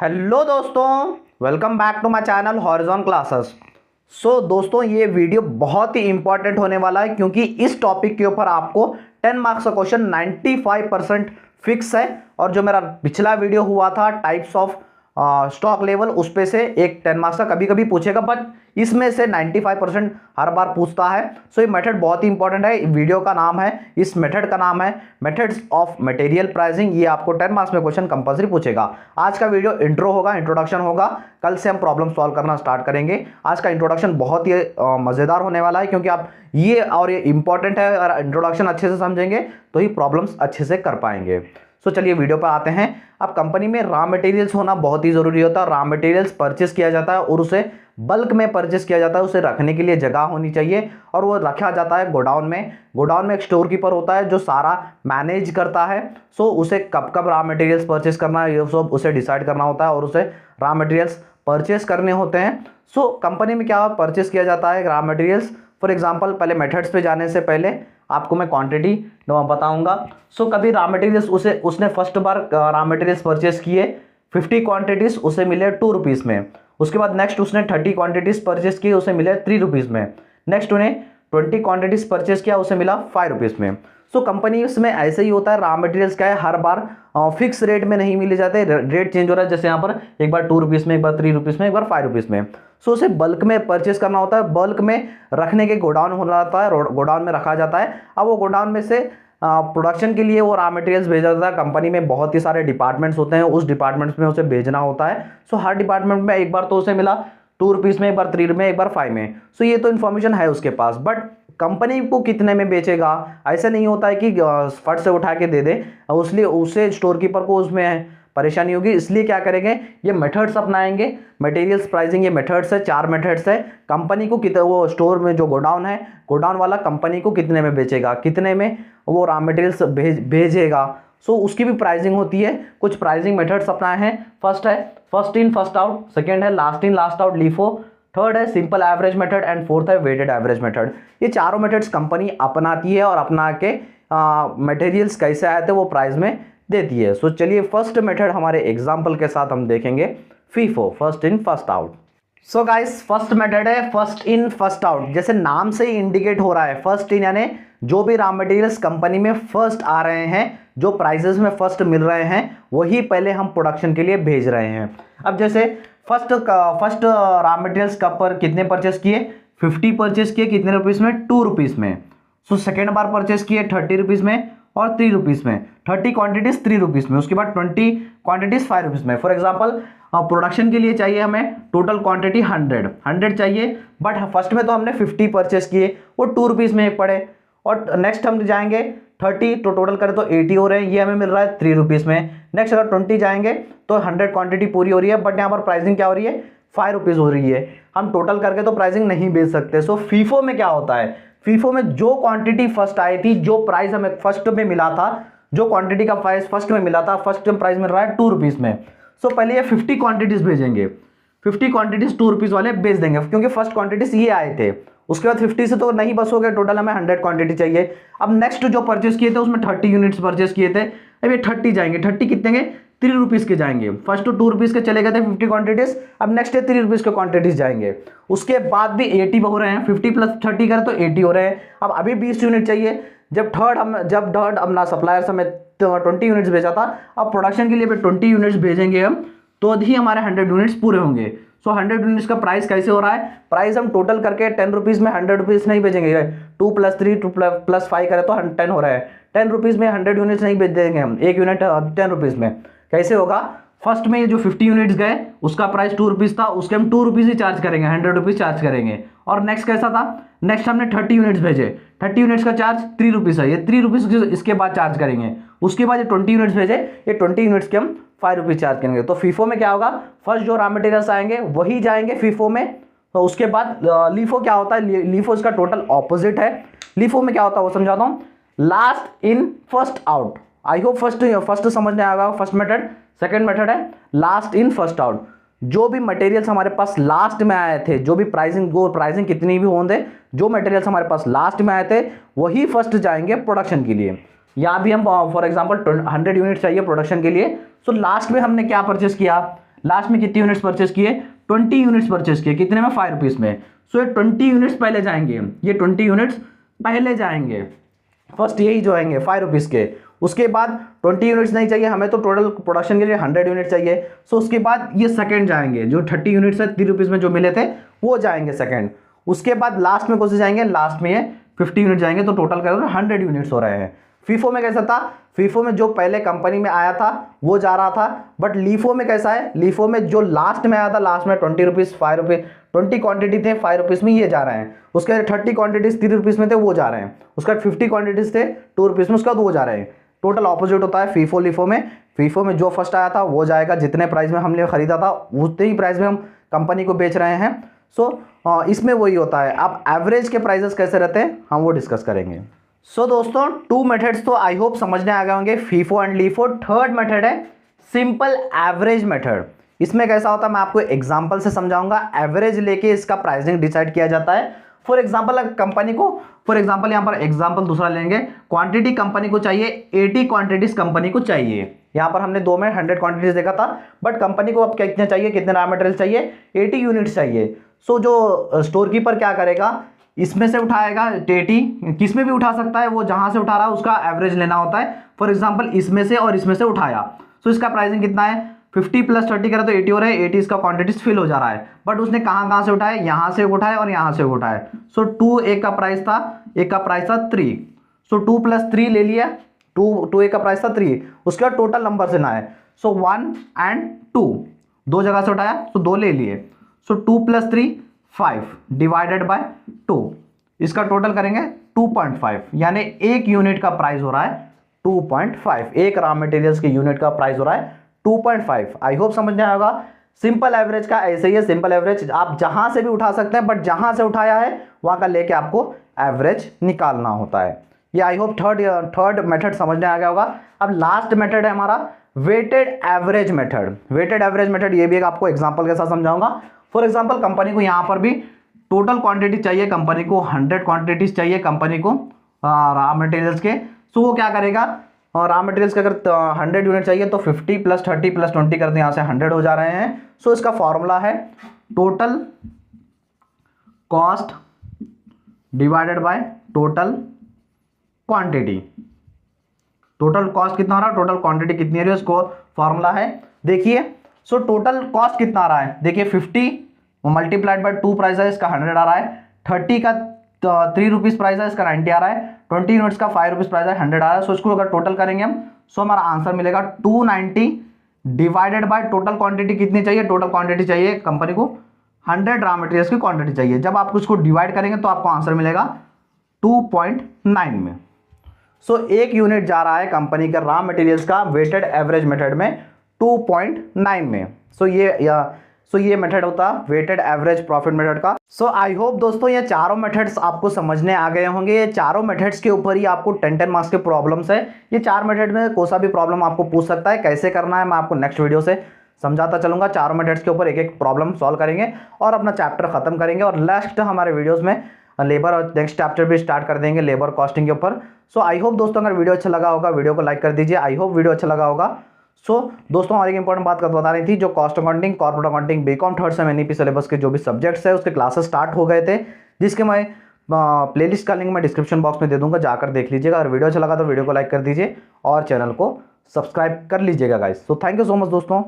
Hello दोस्तों, welcome back to my channel Horizon classes. So दोस्तों, ये वीडियो बहुत ही इंपॉर्टेंट होने वाला है क्योंकि इस टॉपिक के ऊपर आपको 10 मार्क्स का क्वेश्चन 95% फिक्स है। और जो मेरा पिछला वीडियो हुआ था टाइप्स ऑफ स्टॉक लेवल, उस पे से एक 10 मार्क्स का कभी कभी पूछेगा, बट इसमें से 95% हर बार पूछता है। सो ये मेथड बहुत ही इंपॉर्टेंट है। वीडियो का नाम है, इस मेथड का नाम है मेथड्स ऑफ मटेरियल प्राइसिंग। ये आपको 10 मार्क्स में क्वेश्चन कंपलसरी पूछेगा। आज का वीडियो इंट्रो होगा, इंट्रोडक्शन होगा। कल से हम प्रॉब्लम सॉल्व करना स्टार्ट करेंगे। आज का इंट्रोडक्शन बहुत ही मजेदार होने वाला है क्योंकि आप ये इंपॉर्टेंट है। अगर इंट्रोडक्शन अच्छे से समझेंगे तो ही प्रॉब्लम्स अच्छे से कर पाएंगे। सो चलिए वीडियो पर आते हैं। अब कंपनी में रॉ मटेरियल्स होना बहुत ही जरूरी होता है। रॉ मटेरियल्स परचेस किया जाता है और उसे बल्क में परचेस किया जाता है। उसे रखने के लिए जगह होनी चाहिए और वो रखा जाता है गोडाउन में। गोडाउन में एक स्टोर कीपर होता है जो सारा मैनेज करता है। सो उसे कब कब रॉ मटेरियल्स परचेस करना है, ये सब उसे डिसाइड करना होता है और उसे रॉ मटेरियल्स परचेस करने होते हैं। सो कंपनी में क्या परचेस किया जाता है रॉ मटेरियल्स। फॉर एग्जाम्पल, पहले मेथड्स पे जाने से पहले आपको मैं क्वांटिटी बताऊंगा। सो कभी रॉ मटेरियल्स उसने फर्स्ट बार रॉ मटेरियल्स परचेस किए 50 क्वांटिटीज, उसे मिले 2 रुपीज़ में। उसके बाद नेक्स्ट उसने 30 क्वांटिटीज परचेस की, उसे मिले 3 रुपीज़ में। नेक्स्ट उन्हें 20 क्वांटिटीज परचेस किया, उसे मिला 5 रुपीज़ में। सो कंपनीज में ऐसे ही होता है। रॉ मटेरियल्स क्या है, हर बार फिक्स रेट में नहीं मिले जाते, रेट चेंज हो रहा है। जैसे यहाँ पर एक बार 2 रुपीज़ में, एक बार 3 रुपीज़ में, एक बार 5 रुपीज़ में। सो उसे बल्क में परचेस करना होता है। बल्क में रखने के गोडाउन होता है, गोडाउन में रखा जाता है। अब वो गोडाउन में से प्रोडक्शन के लिए वो रॉ मटेरियल्स भेजा जाता है। कंपनी में बहुत ही सारे डिपार्टमेंट्स होते हैं, उस डिपार्टमेंट्स में उसे भेजना होता है। सो हर डिपार्टमेंट में एक बार तो उसे मिला 2 रुपीज़ में, एक बार 3 में, एक बार 5 में। सो ये तो इन्फॉर्मेशन है उसके पास, बट कंपनी को कितने में बेचेगा ऐसा नहीं होता है कि फट से उठा के दे दे। इसलिए उसे स्टोर कीपर को उसमें परेशानी होगी। इसलिए क्या करेंगे, ये मेथड्स अपनाएंगे। मटेरियल्स प्राइसिंग ये मेथड्स है, 4 मेथड्स है। कंपनी को कितने, वो स्टोर में जो गोडाउन है, गोडाउन वाला कंपनी को कितने में बेचेगा, कितने में वो रॉ मटेरियल्स भेजेगा। सो उसकी भी प्राइसिंग होती है। कुछ प्राइसिंग मेथड्स अपनाए हैं। फर्स्ट है first in first out, second है last in last out LIFO, third है simple average method and fourth है वेटेड एवरेज मेथड। ये चारों मेथड्स कंपनी अपनाती है और अपना के मटेरियल्स कैसे आए थे वो प्राइस में देती है। सो चलिए फर्स्ट मेथड हमारे एग्जांपल के साथ हम देखेंगे, FIFO, first in first out. So guys, first method है फर्स्ट इन फर्स्ट आउट। जैसे नाम से ही इंडिकेट हो रहा है, फर्स्ट इन यानी जो भी रॉ मटेरियल्स कंपनी में फर्स्ट आ रहे हैं, जो प्राइसेस में फर्स्ट मिल रहे हैं, वही पहले हम प्रोडक्शन के लिए भेज रहे हैं। अब जैसे फर्स्ट रॉ मटेरियल्स कब पर कितने परचेस किए, 50 परचेस किए, कितने रुपीज़ में, 2 रुपीज़ में। सो सेकेंड बार परचेस किए 30 रुपीज़ में और 3 रुपीज़ में। 30 क्वांटिटीज 3 रुपीज़ में, उसके बाद 20 क्वांटिटीज 5 रुपीज़ में। फॉर एग्जांपल, प्रोडक्शन के लिए चाहिए हमें टोटल क्वांटिटी 100 चाहिए, बट फर्स्ट में तो हमने 50 परचेस किए, वो 2 रुपीज़ में पड़े। और नेक्स्ट हम जाएंगे 30, तो टोटल करें तो 80 हो रहे हैं, ये हमें मिल रहा है 3 रुपीज़ में। नेक्स्ट अगर 20 जाएंगे तो 100 क्वांटिटी पूरी हो रही है, बट यहाँ पर प्राइसिंग क्या हो रही है, 5 रुपीज़ हो रही है। हम टोटल करके तो प्राइसिंग नहीं बेच सकते। सो फीफो में क्या होता है, फीफो में जो क्वांटिटी फर्स्ट आई थी, जो प्राइस हमें फर्स्ट में मिला था, जो क्वांटिटी का प्राइस फर्स्ट में मिला था, फर्स्ट में प्राइस मिल रहा है 2 रुपीज़ में। सो पहले ये 50 क्वांटिटीज भेजेंगे, 50 क्वांटिटीज 2 रुपीज़ वाले बेच देंगे क्योंकि फर्स्ट क्वांटिटीज ये आए थे। उसके बाद 50 से तो नहीं बस हो गए, टोटल हमें 100 क्वांटिटी चाहिए। अब नेक्स्ट जो परचेस किए थे उसमें 30 यूनिट्स परचेस किए थे, अब ये 30 जाएंगे, 30 कितने के, 3 रुपीज़ के जाएंगे। फर्स्ट तो 2 रुपीज़ के चले गए थे 50 क्वांटिटीज, अब नेक्स्ट है 3 रुपीज़ के क्वांटिटीज जाएंगे। उसके बाद भी 80 हो रहे हैं, 50 + 30 करें तो 80 हो रहे हैं। अब अभी 20 यूनिट चाहिए। जब थर्ड अपना सप्लायर से हमें 20 यूनिट्स भेजा था, अब प्रोडक्शन के लिए 20 यूनिट्स भेजेंगे हम, तो ही हमारे 100 यूनिट्स पूरे होंगे। सो 100 यूनिट्स का प्राइस कैसे हो रहा है, प्राइस हम टोटल करके 10 रुपीज़ में 100 रुपीज़ नहीं भेजेंगे। 2 + 3 2 + 5 करें तो 10 हो रहा है। 10 रुपीज़ में 100 यूनिट्स नहीं भेज देंगे हम, एक यूनिट 10 रुपीज़ में। कैसे होगा, फर्स्ट में जो 50 यूनिट्स गए उसका प्राइस 2 रुपीज़ था, उसके हम 2 रुपीज़ ही चार्ज करेंगे, 100 रुपीज़ चार्ज करेंगे। और नेक्स्ट कैसा था, नेक्स्ट हमने 30 यूनिट्स भेजे, 30 यूनिट्स का चार्ज 3 रुपीज़ है, ये 3 रुपीज़ इसके बाद चार्ज करेंगे। उसके बाद ये 20 यूनिट्स भेजे, ये 20 यूनिट्स के हम 5 रुपीज़ चार्ज करेंगे। तो फीफो में क्या होगा, फर्स्ट जो रॉ मटेरियल्स आएंगे वही जाएंगे फीफो में। तो उसके बाद लीफो क्या होता है, लीफो इसका टोटल ऑपोजिट है। लीफो में क्या होता है वो समझाता हूँ, last in first out. I hope first समझने आएगा फर्स्ट मेथड। सेकेंड मेथड है लास्ट इन फर्स्ट आउट। जो भी मटेरियल्स हमारे पास लास्ट में आए थे, जो भी प्राइसिंग कितनी भी होंगे, जो मटेरियल्स हमारे पास लास्ट में आए थे वही फर्स्ट जाएंगे प्रोडक्शन के लिए। यहाँ भी हम फॉर एग्जांपल 100 यूनिट चाहिए प्रोडक्शन के लिए। सो लास्ट में हमने क्या परचेस किया, लास्ट में कितनी यूनिट्स परचेस किए, 20 यूनिट्स परचेस किए, कितने में, 5 रुपीज़ में। सो ये 20 यूनिट्स पहले जाएंगे, ये 20 यूनिट्स पहले जाएंगे, फर्स्ट यही जो आएंगे 5 रुपीज़ के। उसके बाद 20 यूनिट्स नहीं चाहिए हमें, तो टोटल प्रोडक्शन के लिए 100 यूनिट चाहिए। सो उसके बाद ये सेकंड जाएंगे, जो 30 यूनिट्स है 3 रुपीज़ में जो मिले थे वो जाएंगे सेकंड। उसके बाद लास्ट में कौन से जाएंगे, लास्ट में ये 50 यूनिट जाएंगे, तो टोटल कर 100 यूनिट्स हो रहे हैं। फीफो में कैसा था, फीफो में जो पहले कंपनी में आया था वो जा रहा था, बट लीफो में कैसा है, लीफो में जो लास्ट में आया था, लास्ट में 20 रुपीज़ 5 रुपीज़ 20 क्वांटिटी थे 5 रुपीज़ में ये जा रहे हैं। उसके बाद 30 क्वांटिटीज 3 रुपीज़ में थे वो जा रहे हैं। उसके बाद 50 क्वांटिटीज थे 2 रुपीज़ में, उसका वो जा रहे हैं। टोटल ऑपोजिट होता है फीफो लीफो में। फीफो में जो फर्स्ट आया था वो जाएगा, जितने प्राइस में हमने खरीदा था उतने ही प्राइस में हम कंपनी को बेच रहे हैं। सो इसमें वही होता है। अब एवरेज के प्राइसेस कैसे रहते हैं हम वो डिस्कस करेंगे। सो दोस्तों 2 मेथड्स तो आई होप समझने आ गए होंगे, FIFO and LIFO. Third method है सिंपल एवरेज मेथड। इसमें कैसा होता है मैं आपको एग्जांपल से समझाऊंगा। एवरेज लेके इसका प्राइसिंग डिसाइड किया जाता है। फॉर एग्जांपल अगर कंपनी को, फॉर एग्जांपल यहाँ पर एग्जांपल दूसरा लेंगे, क्वांटिटी कंपनी को चाहिए 80 क्वांटिटीज कंपनी को चाहिए। यहाँ पर हमने 2 में 100 क्वांटिटीज देखा था, बट कंपनी को अब कितने चाहिए, कितने रॉ मटेरियल चाहिए, 80 यूनिट्स चाहिए। सो जो स्टोर कीपर क्या करेगा, इसमें से उठाएगा 80, किसमें भी उठा सकता है, वो जहां से उठा रहा है उसका एवरेज लेना होता है। फॉर एग्जांपल इसमें से और इसमें से उठाया, सो इसका प्राइसिंग कितना है, 50 + 30 करा तो 80 हो रहा है। 80 इसका क्वांटिटीज फिल हो जा रहा है, बट उसने कहां से उठाया, यहां से उठाया और यहां से उठाया। सो 2 एक का प्राइस था, एक का प्राइस था 3, सो 2 + 3 ले लिया, 2 एक का प्राइस था 3। उसके बाद टोटल नंबर से ना है, सो 1 और 2 दो जगह से उठाया, सो 2 ले लिए। सो 2 + 3 5 डिवाइडेड बाय 2, इसका टोटल करेंगे 2.5, यानी एक यूनिट का प्राइस हो रहा है 2.5। एक रॉ मटेरियल्स के यूनिट का प्राइस हो रहा है 2.5। आई होप समझ में आएगा। सिंपल एवरेज का ऐसे ही है। सिंपल एवरेज आप जहां से भी उठा सकते हैं, बट जहां से उठाया है वहां का लेके आपको एवरेज निकालना होता है। ये आई होप थर्ड मेथड समझ में आ गया होगा। अब लास्ट मेथड है हमारा weighted average method. Weighted average method ये भी एक आपको एग्जांपल के साथ समझाऊंगा। फॉर एग्जांपल कंपनी को यहाँ पर भी टोटल क्वांटिटी चाहिए, कंपनी को 100 क्वांटिटीज चाहिए कंपनी को रॉ मटेरियल्स के। सो वो क्या करेगा, रॉ मटेरियल्स के अगर 100 यूनिट चाहिए तो 50 + 30 + 20 करते हैं, यहाँ से 100 हो जा रहे हैं। सो इसका फॉर्मूला है total cost divided by total quantity. Total cost कितना आ रहा है, टोटल क्वांटिटी कितनी आ रही है, उसको फॉर्मूला है देखिए। सो टोटल कॉस्ट कितना आ रहा है, देखिए 50 मल्टीप्लाइड बाय 2 प्राइस है, इसका 100 आ रहा है। 30 का 3 रुपीज़ प्राइस है, इसका 90 आ रहा है। 20 यूनिट्स का 5 रुपीज़ प्राइस है, 100 आ रहा है। सो इसको अगर टोटल करेंगे हम, सो हमारा आंसर मिलेगा 290 डिवाइडेड बाय टोटल क्वांटिटी कितनी चाहिए, टोटल क्वांटिटी चाहिए कंपनी को 100 रॉ मटेरियल्स की क्वांटिटी चाहिए। जब आप उसको डिवाइड करेंगे तो आपको आंसर मिलेगा 2.9 में। सो एक यूनिट जा रहा है कंपनी का रॉ मटेरियल्स का वेटेड एवरेज मेथड में 2.9 में। सो ये मेथड होता है वेटेड एवरेज प्रॉफिट मेथड का। सो आई होप दोस्तों ये चारों मेथड्स आपको समझने आ गए होंगे। ये चारों मेथड्स के ऊपर ही आपको 10 मार्क्स के प्रॉब्लम्स है। ये 4 मेथड में कोई सा भी प्रॉब्लम आपको पूछ सकता है। कैसे करना है मैं आपको नेक्स्ट वीडियो से समझाता चलूंगा। चारों मेथड्स के ऊपर एक एक प्रॉब्लम सॉल्व करेंगे और अपना चैप्टर खत्म करेंगे। और लास्ट हमारे वीडियोज़ में लेबर और नेक्स्ट चैप्टर भी स्टार्ट कर देंगे लेबर कॉस्टिंग के ऊपर। सो आई होप दोस्तों अगर वीडियो अच्छा लगा होगा वीडियो को लाइक कर दीजिए। आई होप वीडियो अच्छा लगा होगा। सो दोस्तों हमारी एक इंपॉर्टेंट बात बता रही थी, जो cost accounting, corporate accounting, B Com third sem NEP syllabus के जो भी सब्जेक्ट्स है उसके क्लासेस स्टार्ट हो गए थे, जिसके मैं प्लेलिस्ट का लिंक मैं डिस्क्रिप्शन बॉक्स में दे दूंगा, जाकर देख लीजिएगा। अगर वीडियो अच्छा लगा तो वीडियो को लाइक कर दीजिए और चैनल को सब्सक्राइब कर लीजिएगा guys. So thank you so much दोस्तों।